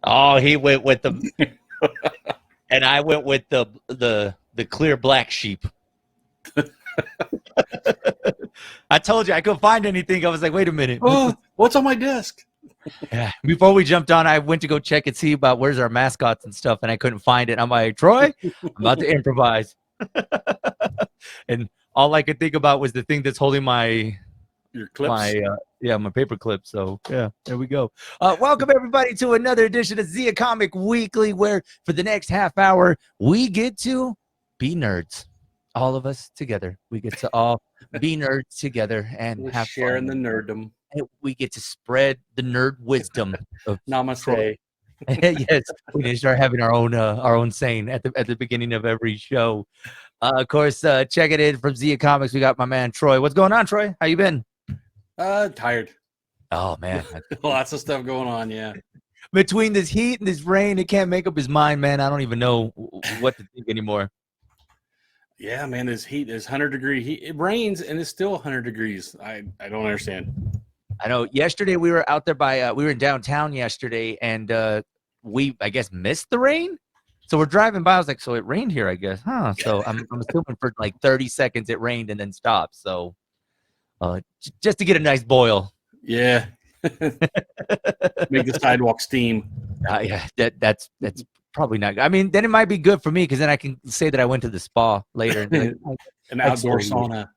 Oh, he went with the, and I went with the clear black sheep. I told you I couldn't find anything. I was like, wait a minute. Oh, what's on my desk? Yeah. Before we jumped on, I went to go check and see about where's our mascots and stuff, and I couldn't find it. I'm like, Troy, I'm about to improvise. And all I could think about was the thing that's holding Your clips. my paper clip. So yeah, there we go. Welcome everybody to another edition of Zia Comic Weekly, where for the next half hour we get to be nerds. All of us together. We get to all be nerds together and We're have sharing fun. the nerddom. And we get to spread the nerd wisdom of Namaste. yes, we need to start having our own saying at the beginning of every show. Of course, checking in from Zia Comics, we got my man Troy. What's going on, Troy? How you been? Tired. Oh man, Lots of stuff going on. Yeah. between this heat and this rain, it can't make up his mind, man. I don't even know what to think anymore. Yeah, man. This heat is 100-degree heat. It rains and it's still 100 degrees. I don't understand. I know. Yesterday we were out there by we were in downtown yesterday, and we I guess missed the rain. So we're driving by. I was like, so it rained here, I guess, huh? So I'm assuming for like 30 seconds it rained and then stopped. So just to get a nice boil. Yeah. Make the sidewalk steam. Yeah, that's probably not. I mean, then it might be good for me because then I can say that I went to the spa later. An outdoor sauna.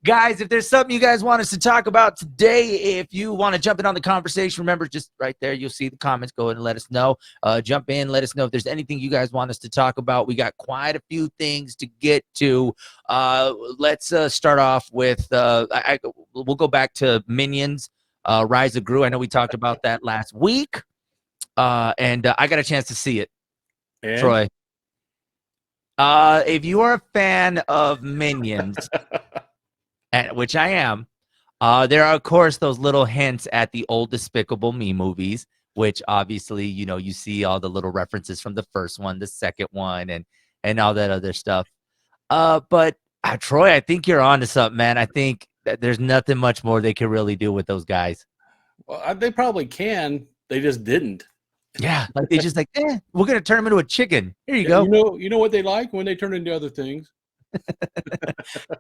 Guys, if there's something you guys want us to talk about today, if you want to jump in on the conversation, remember just right there, you'll see the comments. Go ahead and let us know. Jump in, let us know if there's anything you guys want us to talk about. We got quite a few things to get to. Let's start off with we'll go back to Minions, Rise of Gru. I know we talked about that last week, and I got a chance to see it. And? Troy. If you are a fan of Minions, which I am, there are, of course, those little hints at the old Despicable Me movies, which obviously, you see all the little references from the first one, the second one, and all that other stuff. But Troy, I think you're on to something, man. I think that there's nothing much more they can really do with those guys. Well, they probably can. They just didn't. Yeah, like they just we're gonna turn them into a chicken. Here you go. You know what they like when they turn into other things.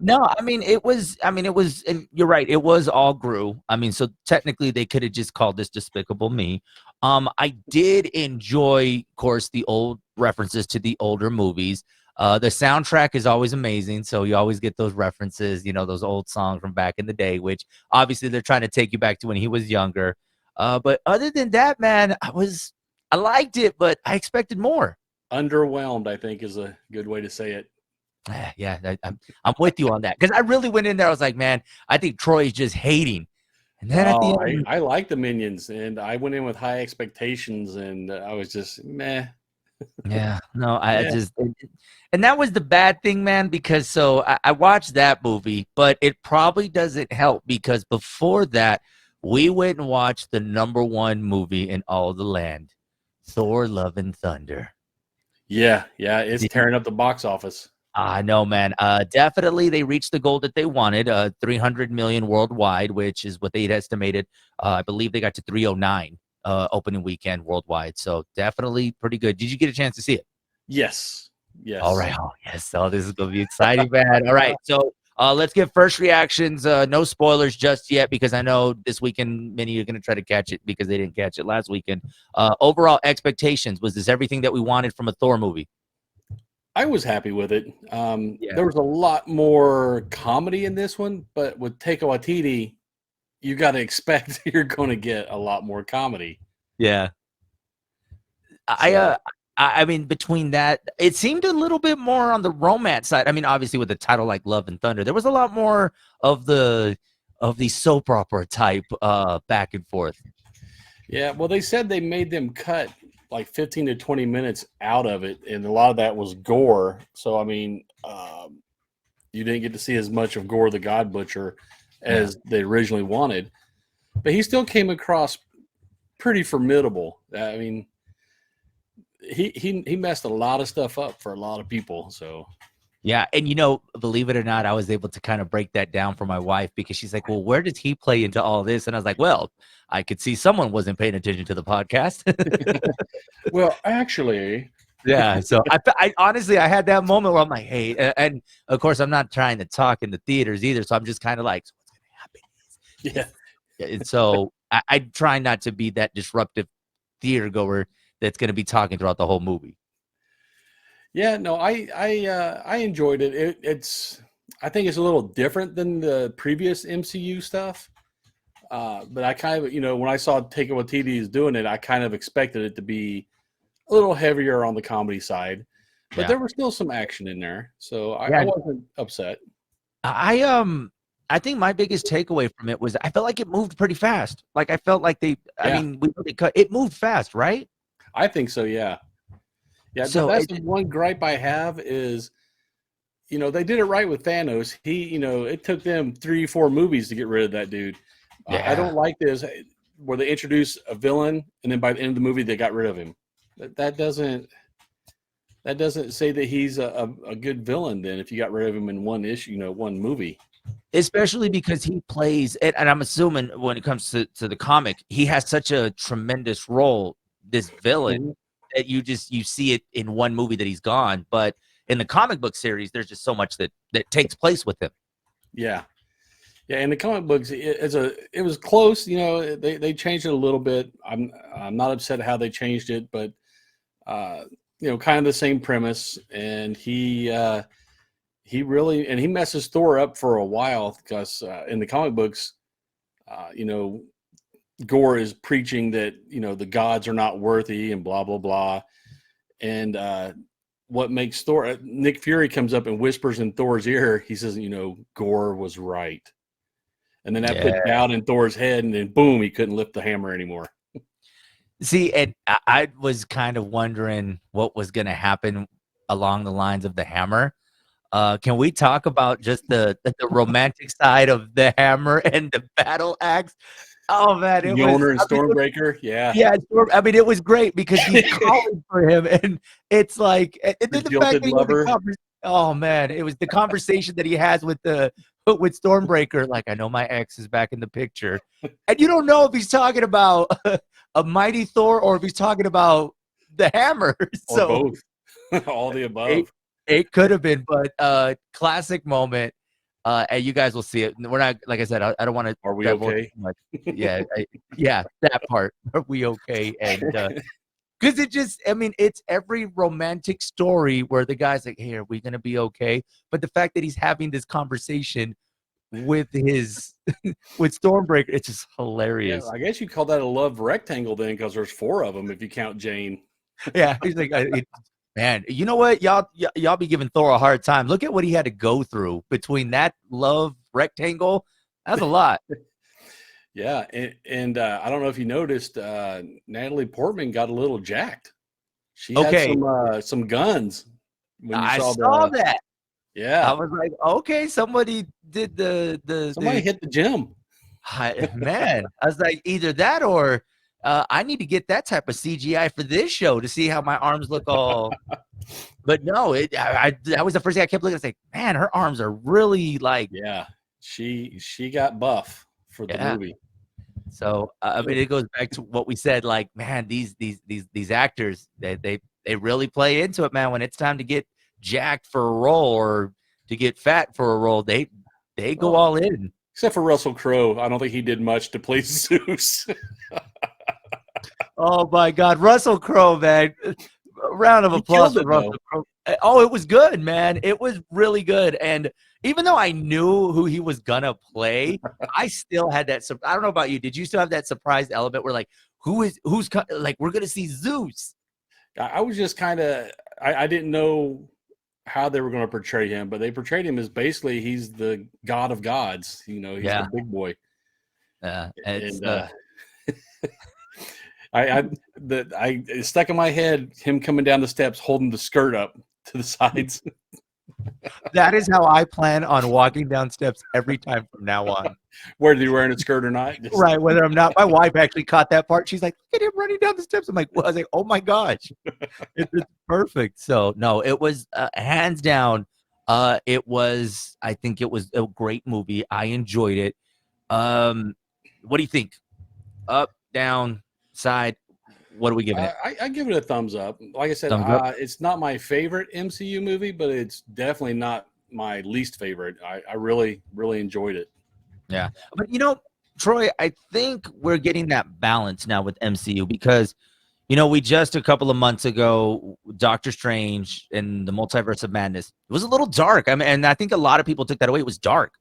No, it was, and you're right, it was all Gru. So technically they could have just called this Despicable Me. I did enjoy, of course, the old references to the older movies. The soundtrack is always amazing, so you always get those references, those old songs from back in the day, which obviously they're trying to take you back to when he was younger. But other than that, man, I liked it, but I expected more. Underwhelmed, I think, is a good way to say it. Yeah, I'm with you on that, because I really went in there. I was like, man, I think Troy's just hating. And then at the end, I like the Minions, and I went in with high expectations, and I was just meh. Yeah, no, and that was the bad thing, man, because I watched that movie, but it probably doesn't help because before that, we went and watched the #1 movie in all the land, Thor Love and Thunder. Yeah, it's tearing up the box office. I know, man. Definitely, they reached the goal that they wanted, 300 million worldwide, which is what they had estimated. I believe they got to 309 opening weekend worldwide. So definitely pretty good. Did you get a chance to see it? Yes. All right. Oh, yes. Oh, this is going to be exciting, man. All right. So let's get first reactions. No spoilers just yet, because I know this weekend many are going to try to catch it because they didn't catch it last weekend. Overall expectations, was this everything that we wanted from a Thor movie? I was happy with it. There was a lot more comedy in this one, but with Taika Waititi, you got to expect you're going to get a lot more comedy. Yeah. Between that, it seemed a little bit more on the romance side. Obviously with a title like Love and Thunder, there was a lot more of the soap opera type back and forth. Yeah, well, they said they made them cut like 15 to 20 minutes out of it, and a lot of that was gore. So, you didn't get to see as much of Gore the God Butcher as they originally wanted. But he still came across pretty formidable. He messed a lot of stuff up for a lot of people. So Yeah, and believe it or not, I was able to kind of break that down for my wife because she's like, "Well, where does he play into all this?" And I was like, "Well, I could see someone wasn't paying attention to the podcast." Well, actually, Yeah, so I honestly I had that moment where I'm like, "Hey," and of course I'm not trying to talk in the theaters either, so I'm just kind of like, "So what's gonna happen yeah, and so I try not to be that disruptive theater goer that's gonna be talking throughout the whole movie. yeah. No, I enjoyed it. I think it's a little different than the previous MCU stuff. But I kind of, when I saw Taika Waititi is doing it, I kind of expected it to be a little heavier on the comedy side, but Yeah. there was still some action in there, so I Yeah, wasn't upset. I think my biggest takeaway from it was I felt like it moved pretty fast. Like I felt like I Yeah, mean, it moved fast, right? I think so. Yeah, yeah. So That's the one gripe I have is, they did it right with Thanos. It took them 3, 4 movies to get rid of that dude. I yeah. don't like this where they introduce a villain and then by the end of the movie they got rid of him. That doesn't say that he's a good villain. Then if you got rid of him in one issue, one movie. Especially because he plays, and I'm assuming when it comes to the comic, he has such a tremendous role, this villain, Mhm. that you see it in one movie that he's gone. But in the comic book series, there's just so much that takes place with him. Yeah, yeah. In the comic books, it was close. They changed it a little bit. I'm not upset how they changed it, but uh, kind of the same premise. And he messes Thor up for a while because in the comic books, uh, you know, Gore is preaching that the gods are not worthy and blah blah blah. And what makes Thor? Nick Fury comes up and whispers in Thor's ear. He says, Gore was right. And then that Yeah. put doubt in Thor's head, and then boom, he couldn't lift the hammer anymore. See, and I was kind of wondering what was going to happen along the lines of the hammer. Can we talk about just the romantic side of the hammer and the battle axe? Oh man, it was. Mjolnir and I mean, Stormbreaker, yeah, yeah, I mean, it was great because he's calling for him, and it's like, and the then the fact jilted that lover. oh man, it was the conversation that he has with Stormbreaker. Like, I know my ex is back in the picture, and you don't know if he's talking about a mighty Thor or if he's talking about the hammer. Or So both, all the it above. it could have been, but classic moment. And you guys will see it. We're not, like I said, I don't want to Are we divulge okay? too much. Yeah, yeah, that part. Are we okay? And because I mean, it's every romantic story where the guy's like, "Hey, are we gonna be okay?" But the fact that he's having this conversation with his with Stormbreaker, it's just Yeah, hilarious. I guess you call that a love rectangle then, because there's 4 of them if you count Jane. Yeah, he's like, man, you know what? Y'all be giving Thor a hard time. Look at what he had to go through between that love rectangle. That's a lot. Yeah, and I don't know if you noticed, Natalie Portman got a little jacked. She had Okay, some guns when you I saw saw the. that. I Yeah, was like, okay, somebody did somebody hit the gym. man. I was like, either that or I need to get that type of CGI for this show to see how my arms look all. But no, that was the first thing I kept looking at. Like, man, her arms are really like, Yeah, she got buff for the yeah. movie. So I mean, it goes back to what we said. Like, man, these actors, they really play into it, man. When it's time to get jacked for a role or to get fat for a role, they go Well, all in. except for Russell Crowe, I don't think he did much to play Zeus. Oh my God, Russell Crowe, man! A round of He applause killed for it Russell though. Crowe. Oh, it was good, man. It was really good. And even though I knew who he was gonna play, I still had that. I don't know about you. Did you still have that surprise element where like, like we're gonna see Zeus? I was just kind of I didn't know how they were going to portray him, but they portrayed him as basically he's the god of gods. He's the Yeah, big boy. it's And it stuck in my head him coming down the steps holding the skirt up to the sides. that is how I plan on walking down steps every time from now on. Whether you're wearing a skirt or not. Right, whether I'm not. My wife actually caught that part. She's like, "Look at him running down the steps." I'm like, well, I was like, "Oh my gosh, it's perfect." So no, it was hands down I think it was a great movie. I enjoyed it. What do you think? Up, down, side? What are we giving it? I give it a thumbs up. Like I said, Thumbs up? it's not my favorite MCU movie, but it's definitely not my least favorite. I really, really enjoyed it. Yeah. But Troy, I think we're getting that balance now with MCU because, we just a couple of months ago, Doctor Strange and the Multiverse of Madness, it was a little dark. I mean, and I think a lot of people took that away. It was dark.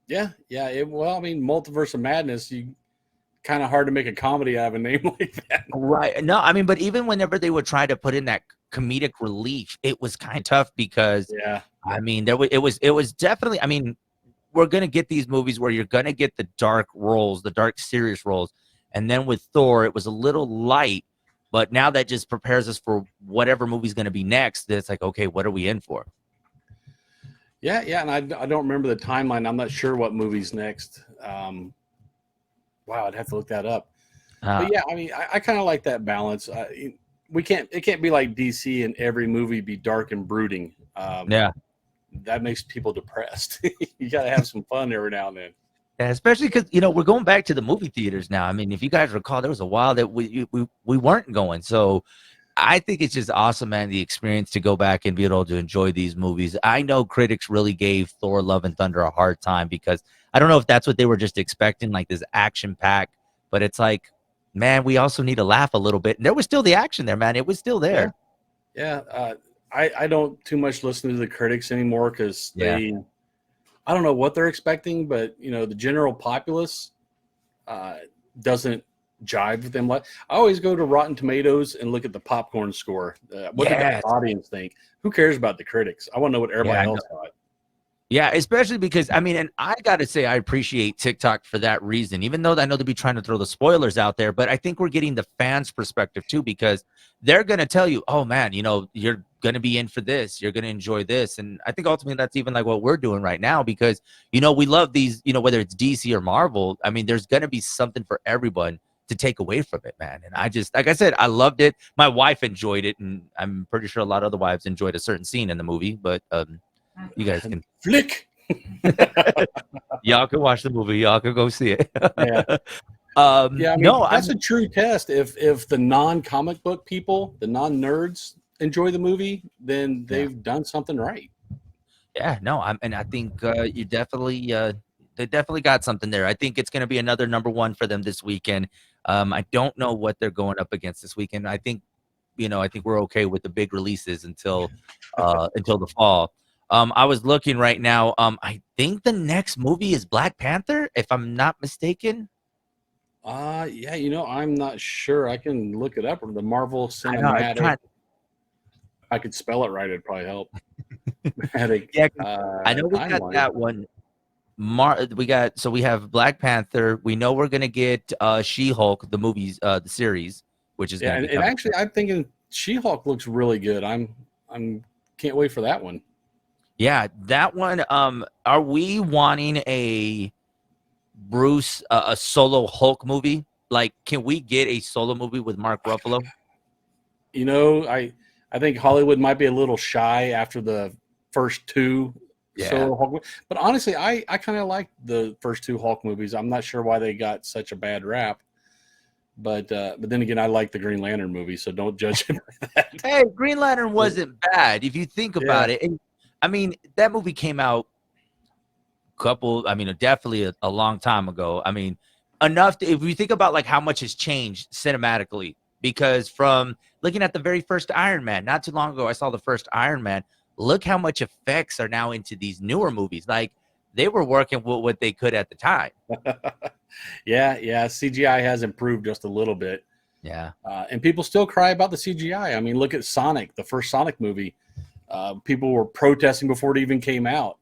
Yeah. Well, I mean, Multiverse of Madness, you kind of hard to make a comedy out of a name like that. Right. No, I mean, but even whenever they would try to put in that comedic relief, it was kind of tough because, I mean, it was definitely, I mean, we're going to get these movies where you're going to get the dark roles, the dark serious roles. And then with Thor, it was a little light, but now that just prepares us for whatever movie's going to be next. It's like, okay, what are we in for? Yeah. And I don't remember the timeline. I'm not sure what movie's next. Wow, I'd have to look that up. But yeah, I mean, I kind of like that balance. It can't be like DC and every movie be dark and brooding. That makes people depressed. You got to have some fun every now and then. Yeah, especially because we're going back to the movie theaters now. I mean, if you guys recall, there was a while that we weren't going. So I think it's just awesome, man, the experience to go back and be able to enjoy these movies. I know critics really gave Thor Love and Thunder a hard time because I don't know if that's what they were just expecting, like this action pack, but it's like, man, we also need to laugh a little bit. And there was still the action there, man. It was still there. Yeah. I don't too much listen to the critics anymore because I don't know what they're expecting, but the general populace doesn't jive with them. I always go to Rotten Tomatoes and look at the popcorn score. What did the audience think? Who cares about the critics? I want to know what everybody else thought. Yeah, especially because, I mean, and I got to say, I appreciate TikTok for that reason, even though I know they'll be trying to throw the spoilers out there, but I think we're getting the fans' perspective too, because they're going to tell you, oh man, you're going to be in for this, you're going to enjoy this. And I think ultimately that's even like what we're doing right now, because, we love these, whether it's DC or Marvel, I mean, there's going to be something for everyone to take away from it, man. And I just, like I said, I loved it. My wife enjoyed it, and I'm pretty sure a lot of other wives enjoyed a certain scene in the movie, but, you guys can flick. Y'all can watch the movie. Y'all can go see it. I mean, that's a true test. If the non-comic book people, the non-nerds, enjoy the movie, then they've done something right. Yeah, no, I think you definitely they definitely got something there. I think it's going to be another number one for them this weekend. I don't know what they're going up against this weekend. I think we're okay with the big releases until the fall. I was looking right now. I think the next movie is Black Panther, if I'm not mistaken. I'm not sure. I can look it up. Or the Marvel Cinematic. I could spell it right. It'd probably help. I know we got that one. We have Black Panther. We know we're gonna get She-Hulk, the movies, the series, which is and actually, I'm thinking She-Hulk looks really good. I'm can't wait for that one. Yeah, that one. Are we wanting a Bruce a solo Hulk movie? Like, can we get a solo movie with Mark Ruffalo? I think Hollywood might be a little shy after the first two solo Hulk movies. But honestly, I kind of like the first two Hulk movies. I'm not sure why they got such a bad rap. But then again, I like the Green Lantern movie, so don't judge him for that. Hey, Green Lantern wasn't bad if you think about it. And, I mean, that movie came out definitely a long time ago. I mean, enough if you think about like how much has changed cinematically, because from looking at the very first Iron Man, not too long ago, I saw the first Iron Man. Look how much effects are now into these newer movies. Like, they were working with what they could at the time. Yeah. CGI has improved just a little bit. Yeah. And people still cry about the CGI. I mean, look at Sonic, the first Sonic movie. People were protesting before it even came out.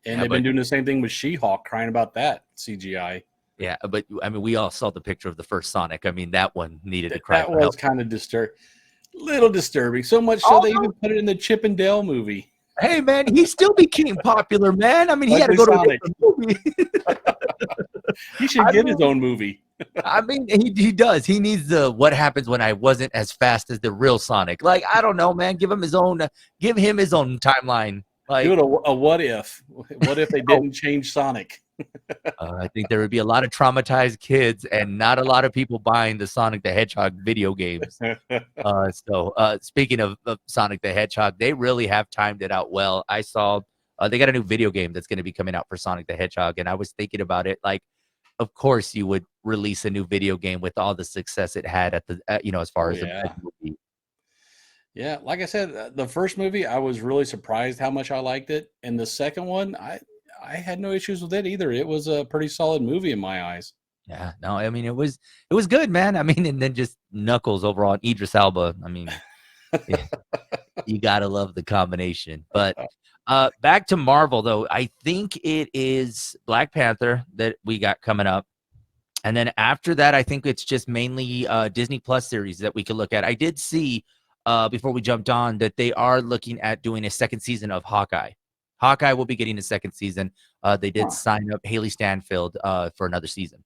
And they've been doing the same thing with She-Hulk, crying about that CGI. Yeah, but I mean, we all saw the picture of the first Sonic. I mean, that one needed to cry. That was kind of little disturbing. So much so they even put it in the Chip and Dale movie. Hey, man, he still became popular, man. I mean, he had to go Sonic. to a movie. He should get his own movie. I mean, he does. He needs the what happens when I wasn't as fast as the real Sonic. Like, I don't know, man. Give him his own timeline. Like, Do it a what if? What if they oh, didn't change Sonic? I think there would be a lot of traumatized kids and not a lot of people buying the Sonic the Hedgehog video games. Speaking of Sonic the Hedgehog, they really have timed it out well. I saw they got a new video game that's going to be coming out for Sonic the Hedgehog, and I was thinking about it. Like, of course, you would release a new video game with all the success it had at the, as far Oh as a yeah. movie. Yeah, like I said, the first movie I was really surprised how much I liked it, and the second one I had no issues with it either. It was a pretty solid movie in my eyes. Yeah, no, I mean it was good, man. I mean, and then just Knuckles overall, and Idris Elba. I mean, you gotta love the combination. But back to Marvel though, I think it is Black Panther that we got coming up. And then after that, I think it's just mainly Disney Plus series that we could look at. I did see before we jumped on that they are looking at doing a second season of Hawkeye. Hawkeye will be getting a second season. They did Huh. sign up Haley Stanfield for another season.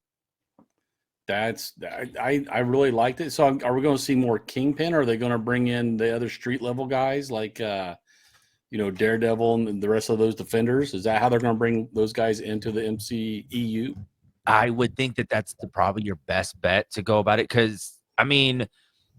I really liked it. So are we going to see more Kingpin, or are they going to bring in the other street level guys like Daredevil and the rest of those Defenders? Is that how they're going to bring those guys into the MCEU? I would think that that's probably your best bet to go about it because, I mean,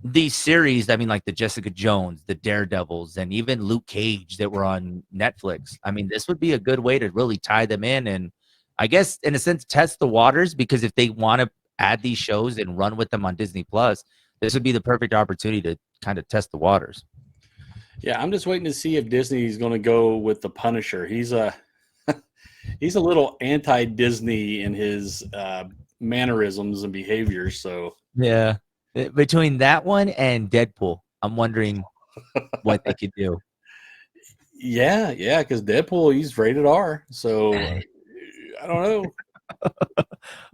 these series, I mean, like the Jessica Jones, the Daredevils, and even Luke Cage that were on Netflix. I mean, this would be a good way to really tie them in and I guess, in a sense, test the waters because if they want to add these shows and run with them on Disney Plus, this would be the perfect opportunity to kind of test the waters. Yeah, I'm just waiting to see if Disney's going to go with the Punisher. He's a little anti-Disney in his mannerisms and behaviors. So Yeah. Between that one and Deadpool, I'm wondering what they could do. yeah, because Deadpool, he's rated R. So I don't know.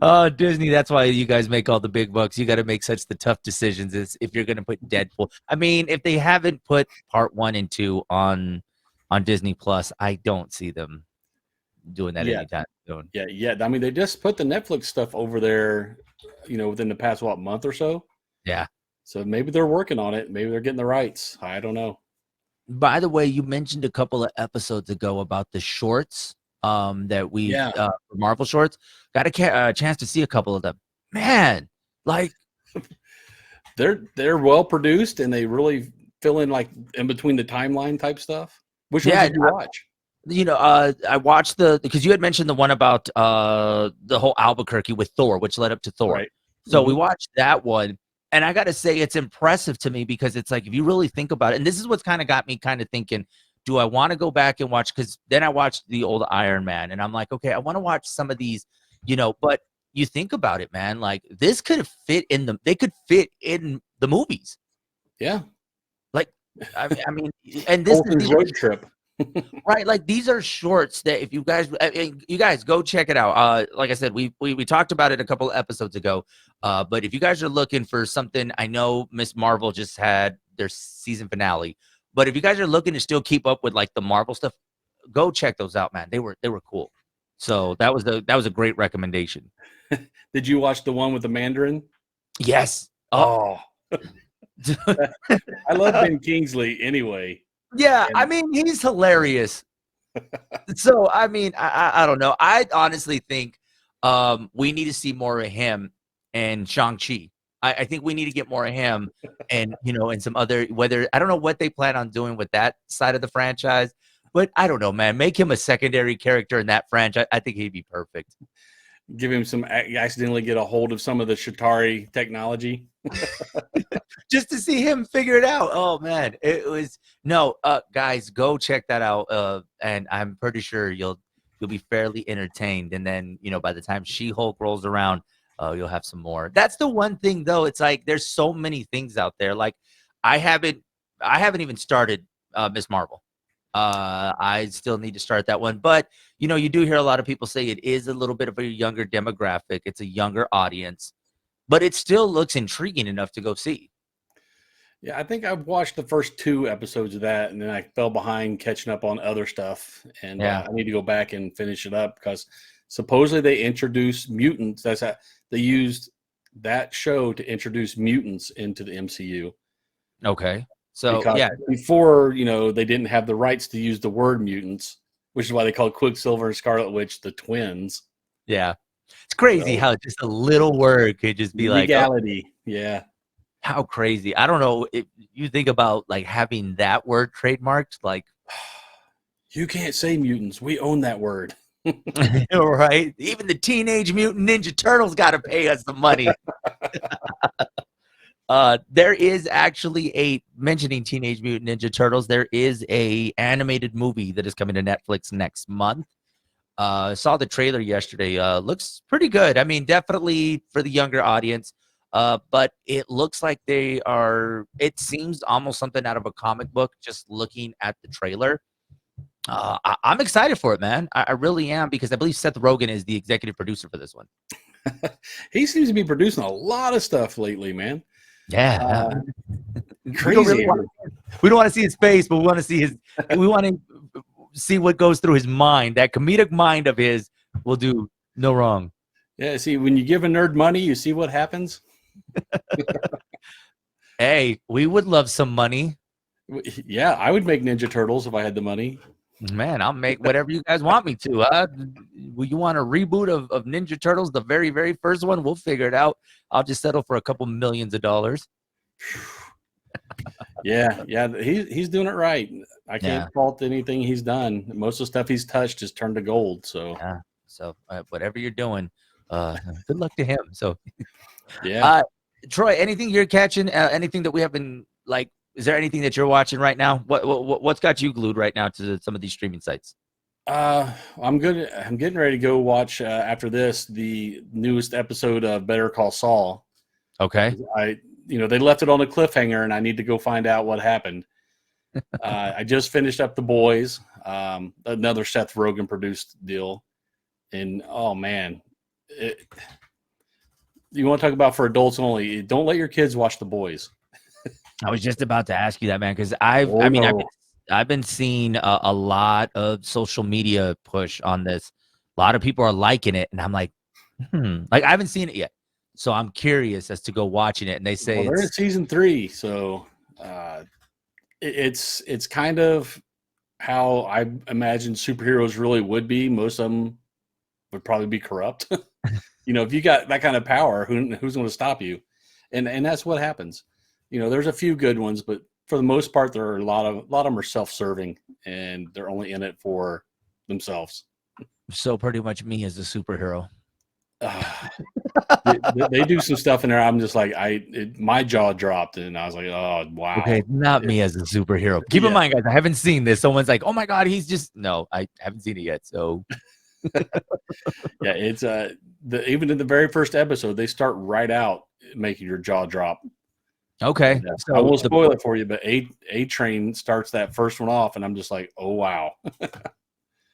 Oh, Disney, that's why you guys make all the big bucks. You got to make such the tough decisions as if you're going to put Deadpool. I mean, if they haven't put part 1 and 2 on Disney Plus, I don't see them doing that Yeah, anytime soon. yeah. I mean, they just put the Netflix stuff over there, within the past month or so. Yeah. So maybe they're working on it. Maybe they're getting the rights. I don't know. By the way, you mentioned a couple of episodes ago about the shorts that we've Yeah, Marvel shorts. Got a chance to see a couple of them. Man, like they're well produced and they really fill in like in between the timeline type stuff. Which ones yeah, did you watch? I watched because you had mentioned the one about the whole Albuquerque with Thor, which led up to Thor. Right. So we watched that one, and I got to say it's impressive to me because it's like if you really think about it, and this is what's kind of got me kind of thinking, do I want to go back and watch? Because then I watched the old Iron Man, and I'm like, okay, I want to watch some of these, but you think about it, man, like this could have they could fit in the movies. Yeah. Like, I mean, and this Colton's road trip. right, like these are shorts that if you guys go check it out. Like I said, we talked about it a couple of episodes ago. But if you guys are looking for something, I know Miss Marvel just had their season finale. But if you guys are looking to still keep up with like the Marvel stuff, go check those out, man. They were cool. So that was a great recommendation. Did you watch the one with the Mandarin? Yes. Oh, I love Ben Kingsley anyway. Yeah, And I mean, he's hilarious. So, I mean, I don't know. I honestly think we need to see more of him and Shang-Chi. I think we need to get more of him and, and some other, whether, I don't know what they plan on doing with that side of the franchise, but I don't know, man. Make him a secondary character in that franchise. I think he'd be perfect. give him accidentally get a hold of some of the Shatari technology. Just to see him figure it out. Oh man, it was guys, go check that out. And I'm pretty sure you'll be fairly entertained. And then by the time She-Hulk rolls around, you'll have some more. That's the one thing though. It's like there's so many things out there. Like I haven't even started Miss Marvel. I still need to start that one, but you do hear a lot of people say it is a little bit of a younger demographic. It's a younger audience, but it still looks intriguing enough to go see. Yeah, I think I've watched the first 2 episodes of that, and then I fell behind catching up on other stuff, and Yeah. I need to go back and finish it up because supposedly they introduced mutants. They used that show to introduce mutants into the MCU. Okay. So because yeah, before, they didn't have the rights to use the word mutants, which is why they called Quicksilver and Scarlet Witch the twins. yeah. It's crazy So how just a little word could just be like, oh, legality, yeah. how crazy. I don't know if you think about like having that word trademarked, like You can't say mutants. We own that word. right? Even the Teenage Mutant Ninja Turtles got to pay us the money. There is actually mentioning Teenage Mutant Ninja Turtles. There is a animated movie that is coming to Netflix next month. Saw the trailer yesterday. Looks pretty good. I mean, definitely for the younger audience. But it looks like it seems almost something out of a comic book, just looking at the trailer. I'm excited for it, man. I really am, because I believe Seth Rogen is the executive producer for this one. He seems to be producing a lot of stuff lately, man. Yeah. Crazy. We don't want to see his face, but we want to see we want to see what goes through his mind. That comedic mind of his will do no wrong. Yeah, see, when you give a nerd money, you see what happens. Hey, we would love some money. Yeah, I would make Ninja Turtles if I had the money. Man, I'll make whatever you guys want me to. You want a reboot of Ninja Turtles, the very, very first one? We'll figure it out. I'll just settle for a couple millions of dollars. Yeah, he's doing it right. I can't fault anything he's done. Most of the stuff he's touched has turned to gold. So, whatever you're doing, good luck to him. So, yeah. Troy, anything you're catching? Anything that we have been like? Is there anything that you're watching right now? What's got you glued right now to some of these streaming sites? I'm good. I'm getting ready to go watch after this the newest episode of Better Call Saul. Okay. They left it on a cliffhanger, and I need to go find out what happened. I just finished up The Boys, another Seth Rogen produced deal, and oh man, you want to talk about for adults only? Don't let your kids watch The Boys. I was just about to ask you that, man, because I've been seeing a lot of social media push on this. A lot of people are liking it, and I'm like, like I haven't seen it yet, so I'm curious as to go watching it. And they say they're in season 3, so it's kind of how I imagine superheroes really would be. Most of them would probably be corrupt. If you got that kind of power, who's going to stop you? And that's what happens. There's a few good ones, but for the most part, there are a lot of them are self-serving, and they're only in it for themselves. So pretty much me as a superhero. They do some stuff in there. I'm just like, my jaw dropped, and I was like, oh wow. Okay, not me as a superhero. Keep in mind, guys, I haven't seen this. Someone's like, oh my god, no, I haven't seen it yet. So yeah, it's even in the very first episode, they start right out making your jaw drop. Okay, so I won't spoil it for you, but A-Train starts that first one off, and I'm just like, oh wow.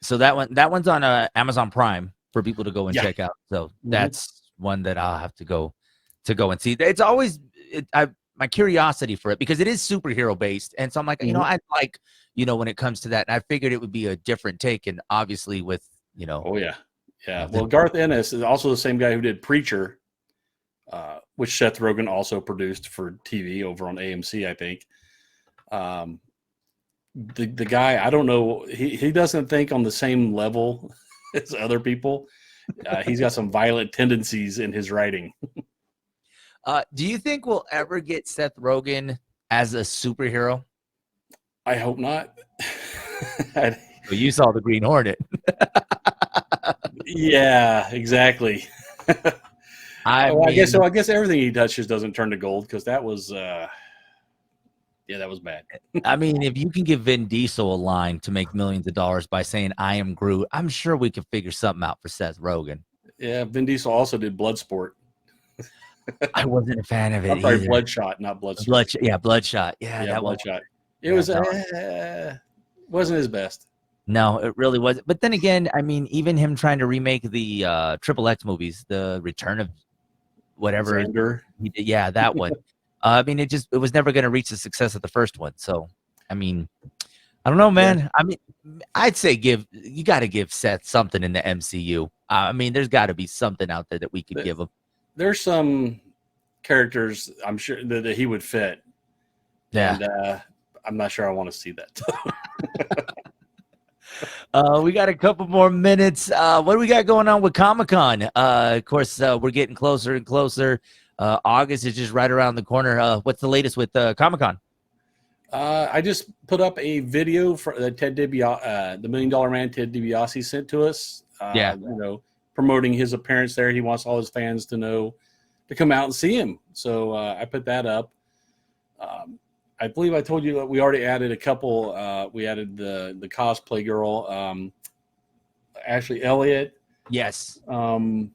So that one's on Amazon Prime for people to go and check out. So that's one that I'll have to go and see. It's always my curiosity for it, because it is superhero based, and so I'm like, I like when it comes to that, and I figured it would be a different take, and obviously with oh yeah. Well, Garth Ennis is also the same guy who did Preacher, which Seth Rogen also produced for TV over on AMC, I think. The guy, I don't know, he doesn't think on the same level as other people. He's got some violent tendencies in his writing. Do you think we'll ever get Seth Rogen as a superhero? I hope not. Well, you saw the Green Hornet. Yeah, exactly. I guess everything he touches doesn't turn to gold, because that was that was bad. I mean, if you can give Vin Diesel a line to make millions of dollars by saying "I am Groot," I'm sure we could figure something out for Seth Rogen. Yeah, Vin Diesel also did Bloodsport. I wasn't a fan of it. I'm sorry, Bloodshot, not Bloodsport. Bloodshot. Yeah, that Bloodshot. It was wasn't his best. No, it really wasn't. But then again, I mean, even him trying to remake the Triple X movies, the Return of whatever he did, that one. I mean, it was never going to reach the success of the first one. So, I mean, I don't know, man. Yeah. I mean, I'd say you got to give Seth something in the MCU. I mean, there's got to be something out there that we could give him. There's some characters I'm sure that he would fit. Yeah. And I'm not sure I want to see that. We got a couple more minutes. What do we got going on with Comic Con? Of course, we're getting closer and closer. August is just right around the corner. What's the latest with Comic Con? I just put up a video for the $1 Million Man Ted DiBiase sent to us. Yeah. You know, promoting his appearance there. He wants all his fans to know to come out and see him. So I put that up. I believe I told you that we already added a couple. We added the cosplay girl, Ashley Elliott. Yes. And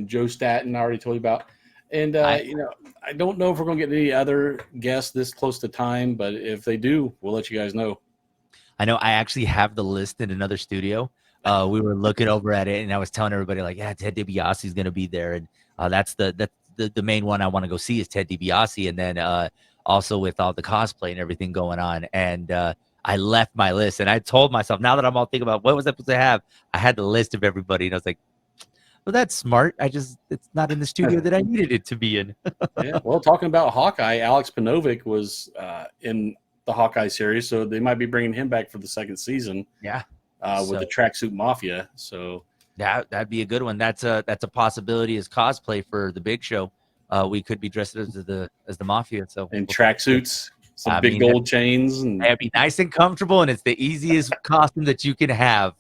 Joe Staten, I already told you about. And, you know, I don't know if we're going to get any other guests this close to time, but if they do, we'll let you guys know. I know I actually have the list in another studio. We were looking over at it, and I was telling everybody, like, yeah, Ted DiBiase is going to be there. And that's the main one I want to go see is Ted DiBiase. And then also with all the cosplay and everything going on. And I left my list, and I told myself, now that I'm all thinking about what was I supposed to have, I had the list of everybody, and I was like, well, that's smart. It's not in the studio that I needed it to be in. Yeah. Well, talking about Hawkeye, Alex Panovic was in the Hawkeye series, so they might be bringing him back for the second season. Yeah. With the Tracksuit Mafia. So that'd be a good one. That's a possibility as cosplay for the big show. We could be dressed as the Mafia. So and tracksuits, some big gold chains, and that'd be nice and comfortable, and it's the easiest costume that you can have.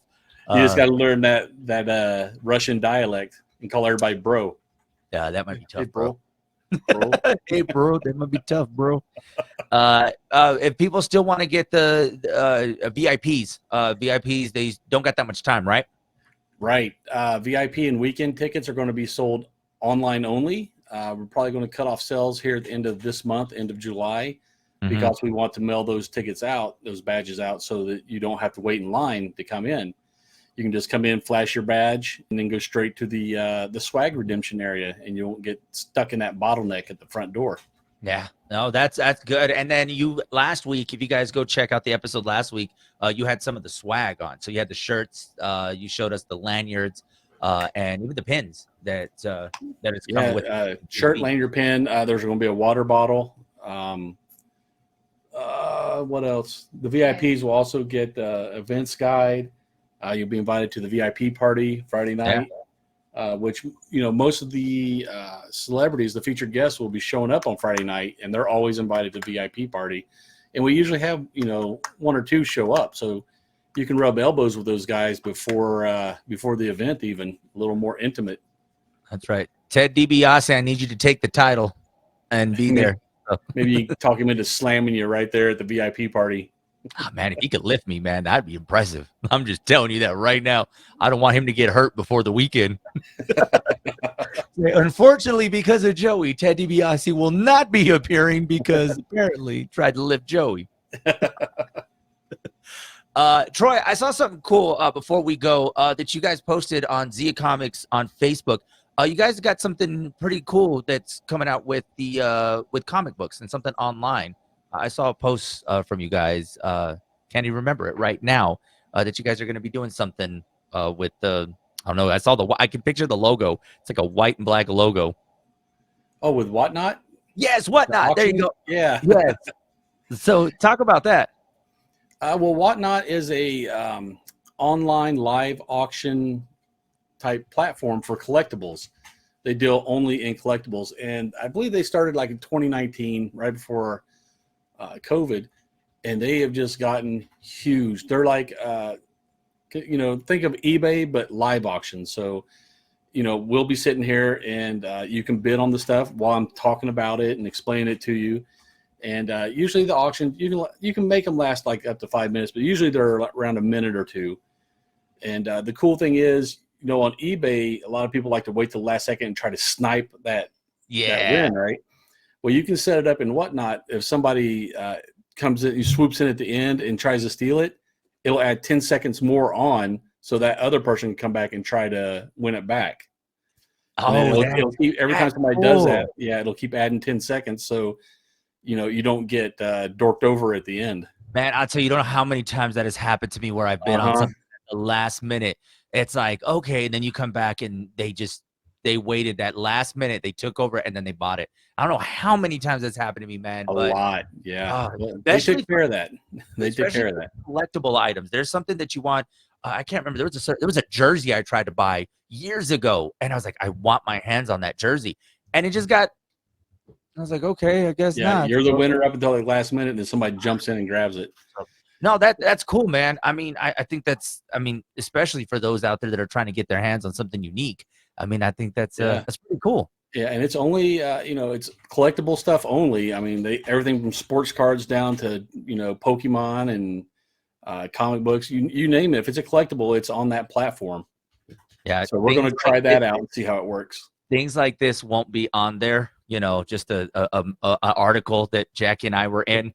You just got to learn that Russian dialect and call everybody bro. Yeah, that might be tough, hey, bro. Hey, bro, that might be tough, bro. If people still want to get the VIPs, they don't got that much time, right? Right. VIP and weekend tickets are going to be sold online only. We're probably going to cut off sales here at the end of this month, end of July, because we want to mail those tickets out, those badges out, so that you don't have to wait in line to come in. You can just come in, flash your badge, and then go straight to the swag redemption area, and you won't get stuck in that bottleneck at the front door. Yeah, no, that's good. And then last week, if you guys go check out the episode last week, you had some of the swag on. So you had the shirts, you showed us the lanyards, and even the pins that it's coming with. Shirt, lanyard, pin. There's going to be a water bottle. What else? The VIPs will also get events guide. You'll be invited to the VIP party Friday night, which, you know, most of the celebrities, the featured guests, will be showing up on Friday night, and they're always invited to the VIP party. And we usually have, you know, one or two show up, so you can rub elbows with those guys before the event, even a little more intimate. That's right. Ted DiBiase, I need you to take the title and be there. Maybe you talk him into slamming you right there at the VIP party. Oh, man, if he could lift me, man, that'd be impressive. I'm just telling you that right now. I don't want him to get hurt before the weekend. Unfortunately, because of Joey, Ted DiBiase will not be appearing because apparently he tried to lift Joey. Troy, I saw something cool before we go that you guys posted on Zia Comics on Facebook. You guys got something pretty cool that's coming out with with comic books and something online. I saw a post from you guys. Can't even remember it right now. That you guys are going to be doing something with the. I don't know. I can picture the logo. It's like a white and black logo. Oh, with Whatnot? Yes, Whatnot. There you go. Yeah. Yes. So talk about that. Well, Whatnot is a online live auction type platform for collectibles. They deal only in collectibles, and I believe they started like in 2019, right before COVID, and they have just gotten huge. They're like, you know, think of eBay but live auction. So, you know, we'll be sitting here and you can bid on the stuff while I'm talking about it and explaining it to you. And usually the auction, you can make them last like up to 5 minutes, but usually they're around a minute or two. And the cool thing is, you know, on eBay, a lot of people like to wait till the last second and try to snipe that win, right? Well, you can set it up in Whatnot. If somebody comes in, swoops in at the end and tries to steal it, it'll add 10 seconds more on so that other person can come back and try to win it back. It'll keep, every time somebody does that, it'll keep adding 10 seconds. So, you know, you don't get dorked over at the end. Man, I'll tell you, you don't know how many times that has happened to me where I've been on something at the last minute. It's like, okay, and then you come back and they they waited that last minute, they took over and then they bought it. I don't know how many times that's happened to me, man. A lot, yeah. Well, They took care of that. They took care of that. Collectible items. There's something that you want. I can't remember. There was a jersey I tried to buy years ago, and I was like, I want my hands on that jersey, and it just got. I was like, okay, I guess not. You're the winner up until the last minute, and then somebody jumps in and grabs it. No, that's cool, man. I mean, I think that's. I mean, especially for those out there that are trying to get their hands on something unique. I mean, I think that's pretty cool. Yeah, and it's only it's collectible stuff only. I mean, everything from sports cards down to Pokemon and comic books. You name it. If it's a collectible, it's on that platform. Yeah. So we're going to try that out and see how it works. Things like this won't be on there. Just a article that Jackie and I were in.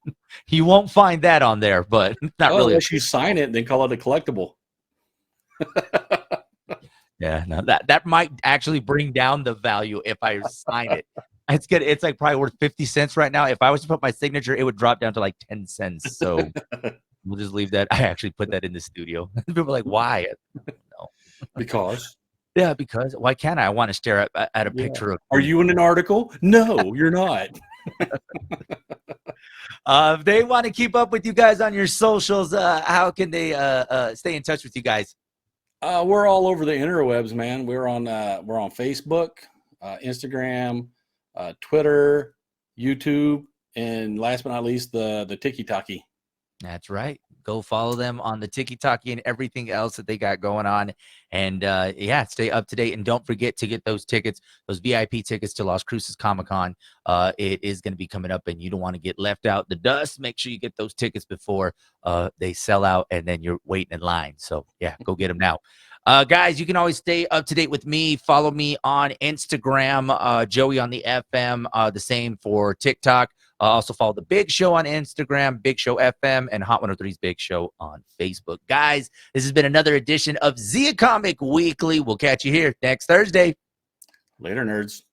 You won't find that on there, but not really. Unless you sign it, then call it a collectible. Yeah, no, that might actually bring down the value if I sign it. It's good. It's like probably worth 50 cents right now. If I was to put my signature, it would drop down to like 10 cents. So we'll just leave that. I actually put that in the studio. People are like, why? No. Because. Yeah, because why can't I? I want to stare at a picture of. Are you in an article? No, you're not. If they want to keep up with you guys on your socials, how can they stay in touch with you guys? We're all over the interwebs, man. We're on Facebook, Instagram, Twitter, YouTube, and last but not least, the TikTok. That's right. Go follow them on the TikTok and everything else that they got going on. And stay up to date. And don't forget to get those tickets, those VIP tickets to Las Cruces Comic Con. It is going to be coming up, and you don't want to get left out the dust. Make sure you get those tickets before they sell out, and then you're waiting in line. So, yeah, go get them now. Guys, you can always stay up to date with me. Follow me on Instagram, Joey on the FM, the same for TikTok. Also follow The Big Show on Instagram, Big Show FM, and Hot 103's Big Show on Facebook. Guys, this has been another edition of Zia Comic Weekly. We'll catch you here next Thursday. Later, nerds.